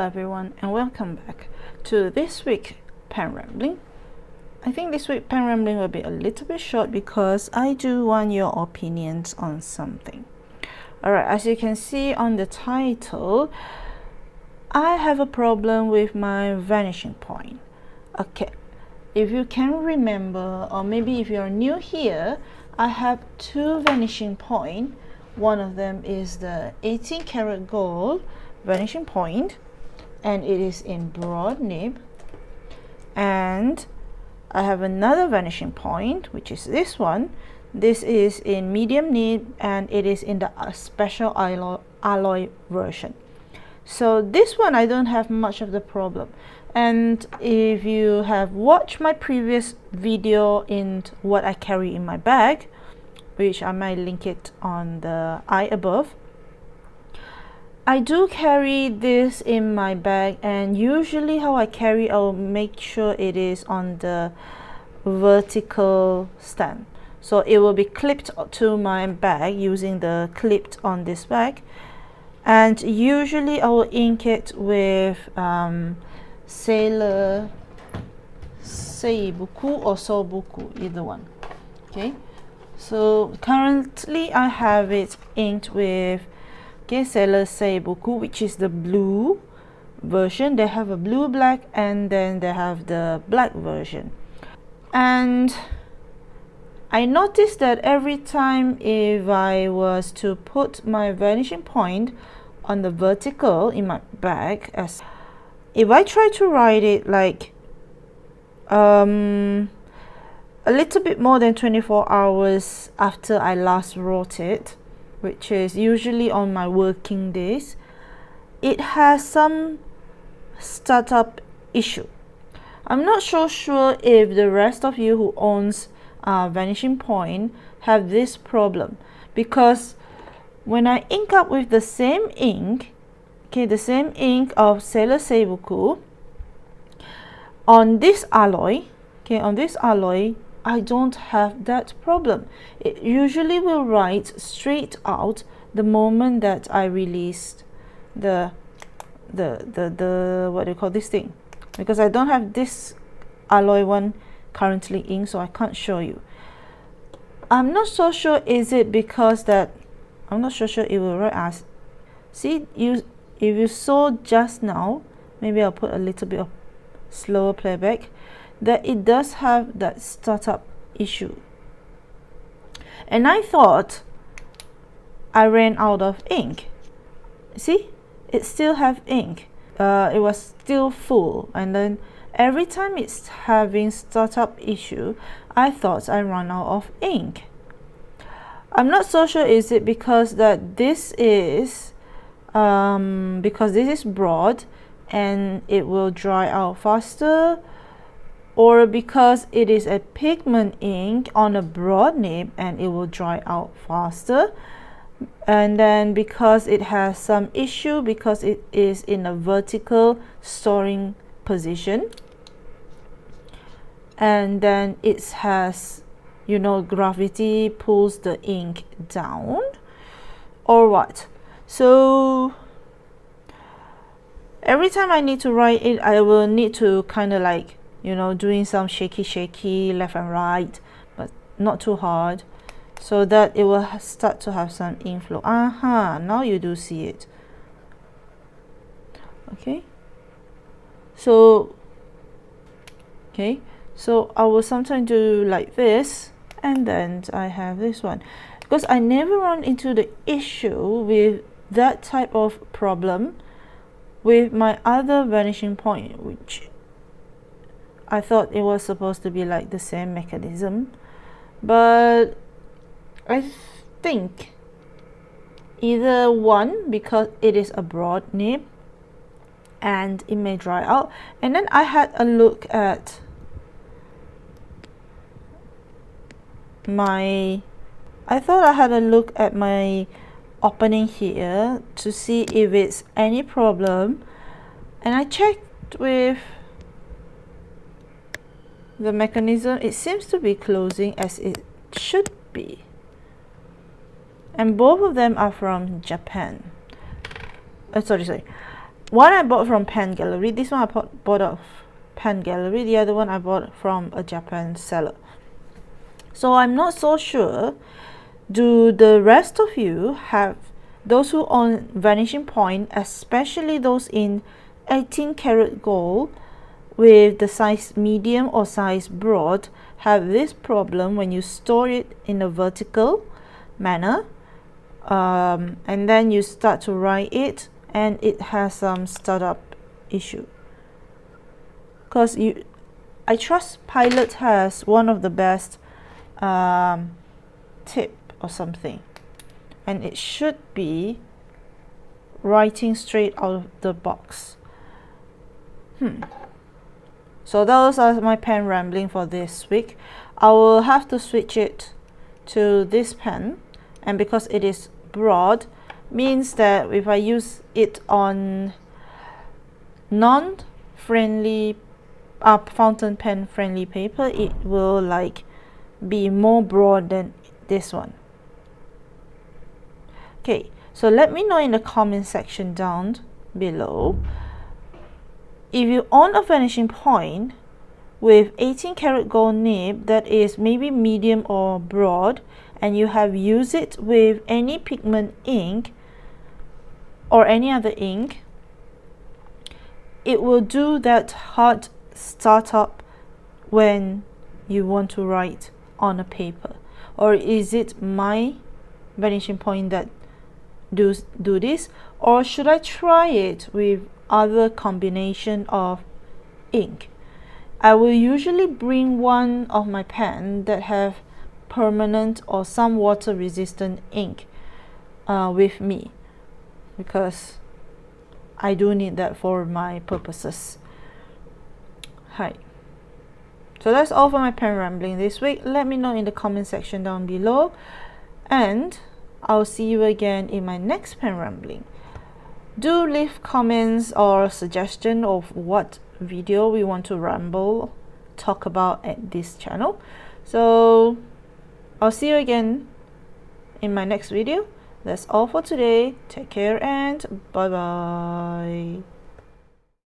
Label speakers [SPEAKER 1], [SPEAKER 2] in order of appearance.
[SPEAKER 1] Hello everyone and welcome back to this week pen rambling. I think this week pen rambling will be a little bit short because I do want your opinions on something. Alright, as you can see on the title, I have a problem with my vanishing point. Okay, if you can remember, or maybe if you're new here, I have two vanishing point. One of them is the 18 karat gold vanishing point, and it is in broad nib, and I have another vanishing point which is this one. This is in medium nib and it is in the special alloy version. So this one I don't have much of the problem, and if you have watched my previous video in what I carry in my bag, which I might link it on the eye above, I do carry this in my bag, and usually how I carry, I'll make sure it is on the vertical stand, so it will be clipped to my bag using the clipped on this bag. And usually I will ink it with Sailor Seibuku or Sobuku, either one. Okay, so currently I have it inked with Sailor Seibuku, which is the blue version. They have a blue black and then they have the black version. And I noticed that every time if I was to put my vanishing point on the vertical in my bag, as if I try to write it like a little bit more than 24 hours after I last wrote it, which is usually on my working days, it has some startup issue. I'm not so sure if the rest of you who owns vanishing point have this problem, because when I ink up with the same ink, okay, the same ink of Sailor Seibuku on this alloy, okay, on this alloy, I don't have that problem. It usually will write straight out the moment that I released the what do you call this thing, because I don't have this alloy one currently inked, so I can't show you. I'm not so sure, is it because that I'm not so sure it will write as, see, if you saw just now, maybe I'll put a little bit of slower playback, that it does have that startup issue. And I thought I ran out of ink. See, it still have ink. It was still full, and then every time it's having startup issue, I thought I ran out of ink. I'm not so sure, is it because that this is because this is broad and it will dry out faster, or because it is a pigment ink on a broad nib and it will dry out faster, and then because it has some issue because it is in a vertical storing position, and then it has, you know, gravity pulls the ink down, or what. So every time I need to write it, I will need to kind of like, you know, doing some shaky left and right, but not too hard, so that it will start to have some ink flow. Now you do see it. Okay, so I will sometimes do like this, and then I have this one, because I never run into the issue with that type of problem with my other vanishing point, which I thought it was supposed to be like the same mechanism, but I think either one, because it is a broad nib and it may dry out. And then I had a look at my opening here to see if it's any problem, and I checked with the mechanism. It seems to be closing as it should be, and both of them are from Japan. Sorry, one I bought from Pen Gallery. This one I bought off Pen Gallery. The other one I bought from a Japan seller. So I'm not so sure, do the rest of you have, those who own Vanishing Point, especially those in 18 karat gold with the size medium or size broad, have this problem when you store it in a vertical manner, and then you start to write it and it has some startup issue? Because I trust Pilot has one of the best tip or something, and it should be writing straight out of the box. So those are my pen rambling for this week. I will have to switch it to this pen, and because it is broad, means that if I use it on non-friendly fountain pen friendly paper, it will like be more broad than this one. Okay, so let me know in the comment section down below, if you own a Vanishing Point with 18 karat gold nib that is maybe medium or broad, and you have used it with any pigment ink or any other ink, it will do that hard startup when you want to write on a paper? Or is it my Vanishing Point that do this, or should I try it with other combination of ink? I will usually bring one of my pen that have permanent or some water resistant ink with me, because I do need that for my purposes. Hi. So that's all for my pen rambling this week. Let me know in the comment section down below, and I'll see you again in my next pen rambling. Do leave comments or suggestion of what video we want to talk about at this channel. So I'll see you again in my next video. That's all for today. Take care and bye bye.